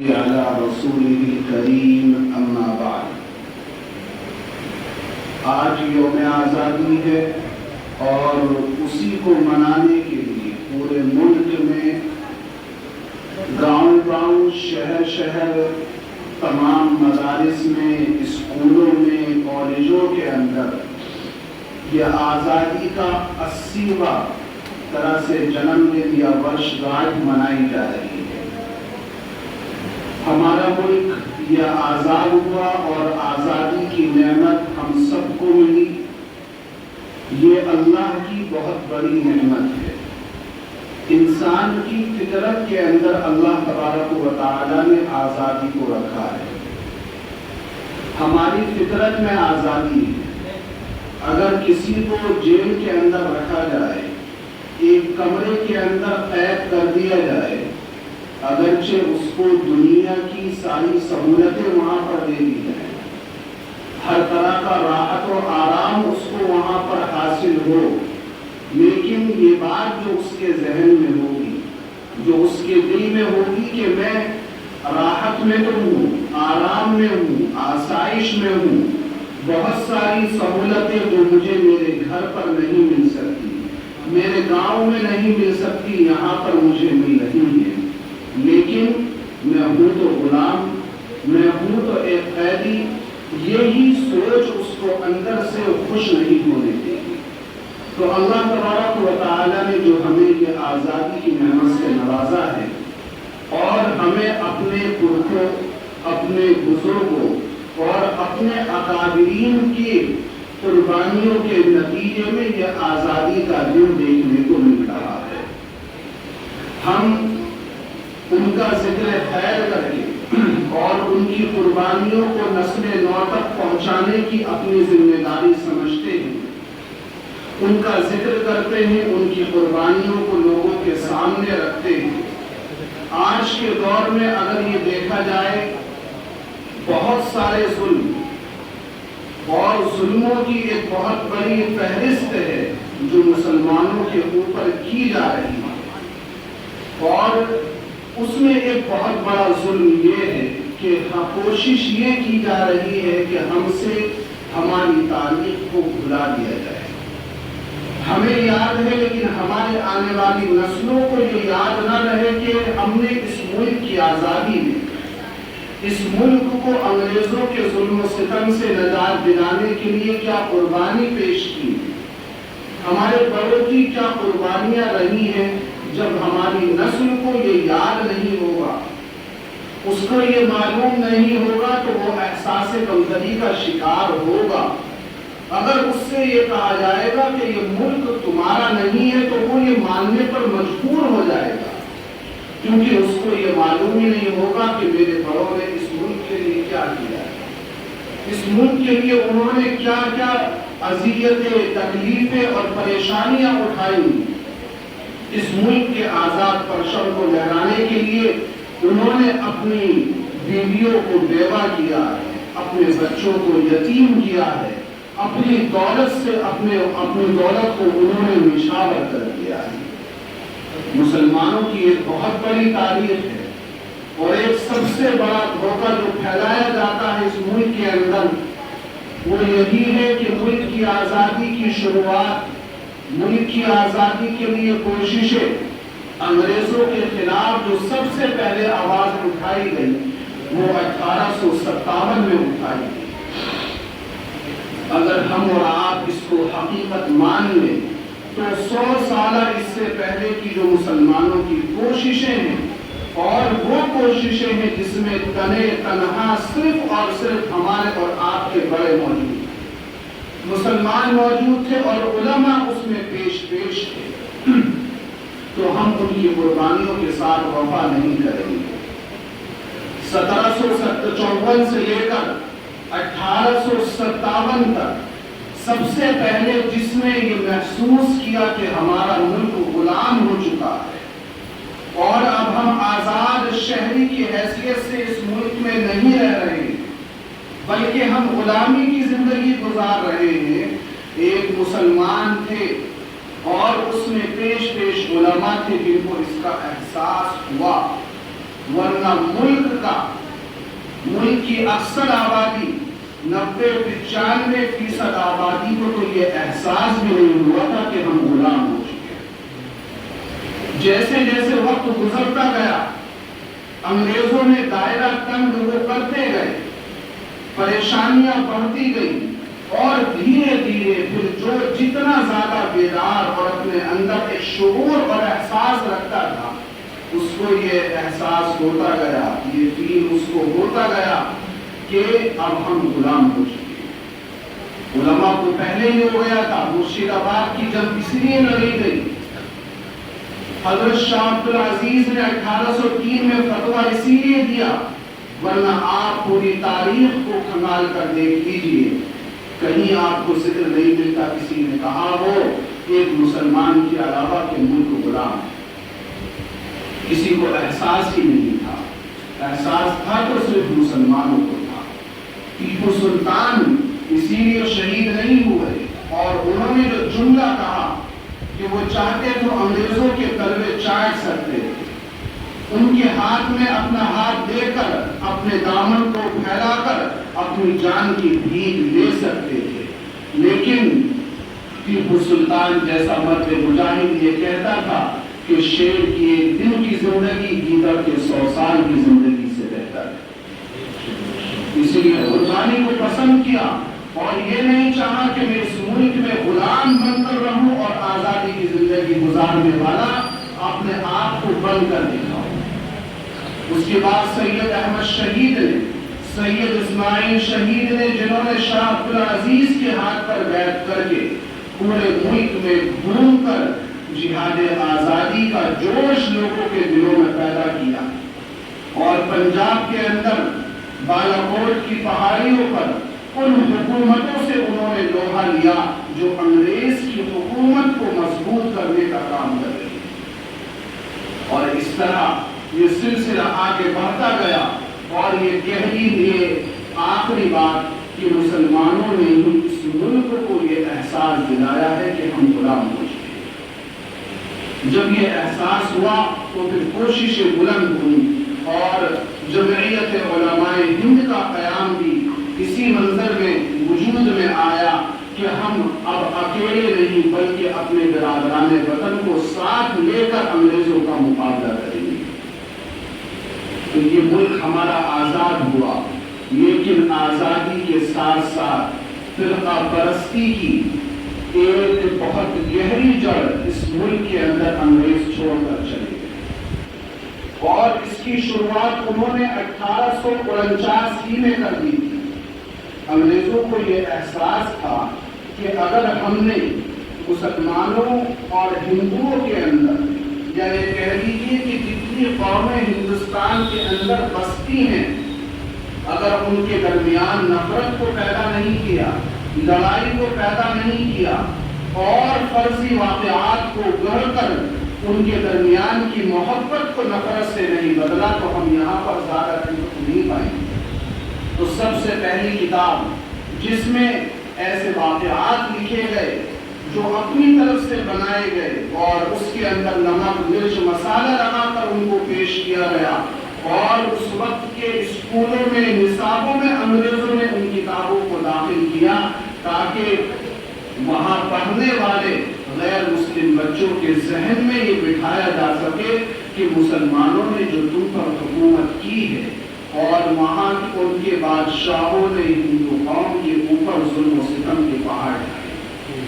على رسوله الكريم اما بعد۔ آج یوم آزادی ہے اور اسی کو منانے کے لیے پورے ملک میں گاؤں گاؤں شہر شہر تمام مدارس میں اسکولوں میں کالجوں کے اندر یہ آزادی کا 80واں طرح سے جنم دن یا ورشگاٹھ منائی جا رہی ہے۔ ہمارا ملک یہ آزاد ہوا اور آزادی کی نعمت ہم سب کو ملی، یہ اللہ کی بہت بڑی نعمت ہے۔ انسان کی فطرت کے اندر اللہ تبارک و تعالیٰ نے آزادی کو رکھا ہے۔ ہماری فطرت میں آزادی ہے۔ اگر کسی کو جیل کے اندر رکھا جائے، ایک کمرے کے اندر قید کر دیا جائے، اگرچہ اس کو دنیا کی ساری سہولتیں وہاں پر دے دی جائیں، ہر طرح کا راحت و آرام اس کو وہاں پر حاصل ہو، لیکن یہ بات جو اس کے ذہن میں ہوگی، جو اس کے دل میں ہوگی کہ میں راحت میں تو ہوں، آرام میں ہوں، آسائش میں ہوں، بہت ساری سہولتیں جو مجھے میرے گھر پر نہیں مل سکتی، میرے گاؤں میں نہیں مل سکتی، یہاں پر مجھے مل رہی ہیں، لیکن میں ہوں تو غلام، میں ہوں تو ایک قیدی۔ یہی سوچ اس کو اندر سے خوش نہیں ہونے دے گی۔ تو اللہ تبارک و تعالیٰ نے جو ہمیں یہ آزادی کی نعمت سے نوازا ہے اور ہمیں اپنے پرکھوں، اپنے بزرگوں اور اپنے اکابرین کی قربانیوں کے نتیجے میں یہ آزادی کا دن دیکھنے کو مل رہا ہے۔ ہم ان کا ذکر خیر کر کے اور ان کی قربانیوں کو نسل نو تک پہنچانے کی اپنی ذمہ داری سمجھتے ہیں، ان کا ذکر کرتے ہیں، ان کی قربانیوں کو لوگوں کے سامنے رکھتے ہیں۔ آج کے دور میں اگر یہ دیکھا جائے، بہت سارے ظلم اور ظلموں کی ایک بہت بڑی فہرست ہے جو مسلمانوں کے اوپر کی جا رہی ہے، اور اس میں ایک بہت بڑا ظلم یہ ہے کہ کوشش یہ کی جا رہی ہے کہ ہم سے ہماری تاریخ کو بھلا دیا جائے۔ ہمیں یاد ہے لیکن ہمارے آنے والی نسلوں کو یہ یاد نہ رہے کہ ہم نے اس ملک کی آزادی میں اس ملک کو انگریزوں کے ظلم و ستم سے نجات دلانے کے لیے کیا قربانی پیش کی، ہمارے بڑوں کی کیا قربانیاں رہی ہیں۔ جب ہماری نسل کو یہ یاد نہیں ہوگا، اس کو یہ معلوم نہیں ہوگا، تو وہ احساس کمتری کا شکار ہوگا۔ اگر اس سے یہ کہا جائے گا کہ یہ ملک تمہارا نہیں ہے، تو وہ یہ ماننے پر مجبور ہو جائے گا، کیونکہ اس کو یہ معلوم ہی نہیں ہوگا کہ میرے بڑوں نے اس ملک کے لیے کیا کیا ہے، اس ملک کے لیے انہوں نے کیا کیا اذیتیں، تکلیفیں اور پریشانیاں اٹھائی۔ اس ملک کے آزاد پرچم کو لہرانے کے لیے انہوں نے اپنی بیویوں کو بیوہ کیا ہے، اپنے بچوں کو یتیم کیا ہے، اپنی دولت سے اپنی دولت کو انہوں نے نچھاور کر دیا ہے۔ مسلمانوں کی ایک بہت بڑی تاریخ ہے، اور ایک سب سے بڑا دھوکہ جو پھیلایا جاتا ہے اس ملک کے اندر وہ یہی ہے کہ ملک کی آزادی کی شروعات، ملک کی آزادی کے لیے کوششیں انگریزوں کے خلاف جو سب سے پہلے آواز اٹھائی گئی وہ 1857 میں اٹھائی گئی۔ اگر ہم اور آپ اس کو حقیقت مان لیں تو 100 سالہ اس سے پہلے کی جو مسلمانوں کی کوششیں ہیں، اور وہ کوششیں ہیں جس میں تنے تنہا صرف اور صرف ہمارے اور آپ کے بڑے موجود ہیں، مسلمان موجود تھے اور علماء اس میں پیش تھے، تو ہم ان کی قربانیوں کے ساتھ وفا نہیں کریں گے۔ 1754 سے لے کر 1857 تک سب سے پہلے جس نے یہ محسوس کیا کہ ہمارا ملک غلام ہو چکا ہے اور اب ہم آزاد شہری کی حیثیت سے اس ملک میں نہیں رہ رہے ہیں بلکہ ہم غلامی کی زندگی گزار رہے ہیں، ایک مسلمان تھے اور اس میں پیش علماء تھے جن کو اس کا احساس ہوا، ورنہ ملک کی اکثر آبادی 90-95% آبادی کو تو یہ احساس بھی نہیں ہوا تھا کہ ہم غلام ہو چکے ہیں۔ جیسے جیسے وقت گزرتا گیا انگریزوں نے دائرہ تنگ وہ کرتے گئے، پریشانیاں بڑھتی گئی، اور دھیرے دھیرے پھر جو جتنا زیادہ بیدار اور اپنے اندر ایک شعور اور احساس رکھتا تھا اس کو یہ احساس ہوتا گیا، یہ فیل اس کو ہوتا گیا کہ اب ہم غلام ہو چکے ہیں۔ علماء کو پہلے ہی ہو گیا تھا، مرشد آباد کی جنگ اس لیے لڑی گئی، حضرت شاہ عبدالعزیز نے 1803 میں فتویٰ اسی لیے دیا، ورنہ آپ پوری تاریخ کو کھنگال کر دیکھ لیجئے، کہیں آپ کو ذکر نہیں ملتا کسی نے کہا ہو ایک مسلمان کے علاوہ کہ ملک غلام ہے۔ کسی کو احساس ہی نہیں تھا، احساس تھا تو صرف مسلمانوں کو تھا۔ ٹیپو سلطان اسی لیے شہید نہیں ہوئے، اور انہوں نے جو جملہ کہا کہ وہ چاہتے تو انگریزوں کے تلوے چاٹ سکتے تھے، ان کے ہاتھ میں اپنا ہاتھ دے کر اپنے دامن کو پھیلا کر اپنی جان کی بھیک لے سکتے تھے، لیکن ٹیپو سلطان جیسا مرد مجاہد یہ کہتا تھا کہ شیر کی ایک دن کی زندگی گیدڑ کے 100 سال کی زندگی سے بہتر ہے۔ اس لیے قربانی کو پسند کیا اور یہ نہیں چاہا کہ میں اس ملک میں غلام بن کر رہوں اور آزادی کی زندگی گزارنے والا اپنے آپ کو بند کر دکھاؤں۔ اس کے بعد سید احمد شہید نے، سید اسماعیل شہید نے، جنہوں نے شاہ عبدالعزیز کے ہاتھ پر بیعت کر کے پورے ملک میں گھوم کر جہاد آزادی کا جوش لوگوں کے دلوں میں پیدا کیا، اور پنجاب کے اندر بالا کوٹ کی پہاڑیوں پر ان حکومتوں سے انہوں نے لوہا لیا جو انگریز کی حکومت کو مضبوط کرنے کا کام کر رہی ہے، اور اس طرح یہ سلسلہ آگے بڑھتا گیا، اور یہ گہری یہ آخری بات کہ مسلمانوں نے ہی اس ملک کو یہ احساس دلایا ہے کہ ہم غلام ہو چکے ہیں۔ جب یہ احساس ہوا تو پھر کوششیں بلند ہوئی، اور جمعیت علماء ہند کا قیام بھی اسی منظر میں وجود میں آیا کہ ہم اب اکیلے نہیں بلکہ اپنے برادران وطن کو ساتھ لے کر انگریزوں کا مقابلہ کریں گے۔ تو یہ ملک ہمارا آزاد ہوا، لیکن آزادی کے ساتھ ساتھ فرقہ پرستی کی ایک بہت گہری جڑ اس ملک کے اندر انگریز چھوڑ کر چلے گئے، اور اس کی شروعات انہوں نے 1849 ہی میں کر دی تھی۔ انگریزوں کو یہ احساس تھا کہ اگر ہم نے مسلمانوں اور ہندوؤں کے اندر، یا یہ کہہ لیجیے کہ جتنی قومیں ہندوستان کے اندر بستی ہیں، اگر ان کے درمیان نفرت کو پیدا نہیں کیا، لڑائی کو پیدا نہیں کیا، اور فرضی واقعات کو گڑھ کر ان کے درمیان کی محبت کو نفرت سے نہیں بدلا، تو ہم یہاں پر زیادہ دن نہیں پائیں گے۔ تو سب سے پہلی کتاب جس میں ایسے واقعات لکھے گئے جو اپنی طرف سے بنائے گئے، اور اس کے اندر نمک مرچ مسالہ لگا کر ان کو پیش کیا گیا، اور اس وقت کے اسکولوں میں نصابوں میں انگریزوں نے ان کتابوں کو داخل کیا تاکہ وہاں پڑھنے والے غیر مسلم بچوں کے ذہن میں یہ بٹھایا جا سکے کہ مسلمانوں نے جو تم پر حکومت کی ہے، اور وہاں ان کے بادشاہوں نے ہندو قوم کے اوپر ظلم و ستم کے پہاڑ ڈالے۔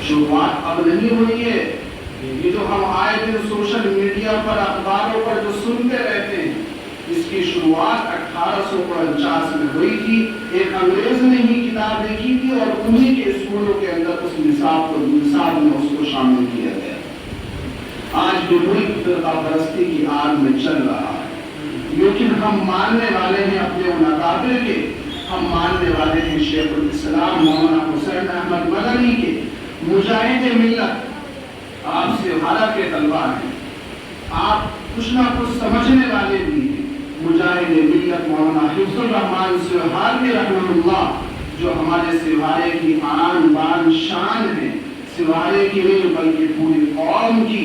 شروعات اب نہیں ہوئی ہے، یہ جو ہم آئے دن سوشل میڈیا پر اخباروں پر جو سنتے رہتے ہیں، اس کی شروعات 1849 میں ہوئی تھی۔ ایک انگریز نے ہی کتاب لکھی تھی، اور انہی کے اسکولوں کے اندر اس نصاب میں اس کو شامل کیا گیا۔ آج بھی ملک فرقہ پرستی کی آگ میں چل رہا ہے، لیکن ہم ماننے والے ہیں اپنے ان اکابر کے، ہم ماننے والے ہیں شیخ الاسلام مولانا حسین احمد مدنی کے، مجاہد ملت۔ آپ سہارا کے طلبہ ہیں، آپ کچھ نہ کچھ سمجھنے والے بھی ہیں۔ مجاہد ملت مولانا حفظ الرحمان سہارا رحمہ اللہ، جو ہمارے سہارے کی آن بان شان ہے، سہارے کی نہیں بلکہ پوری قوم کی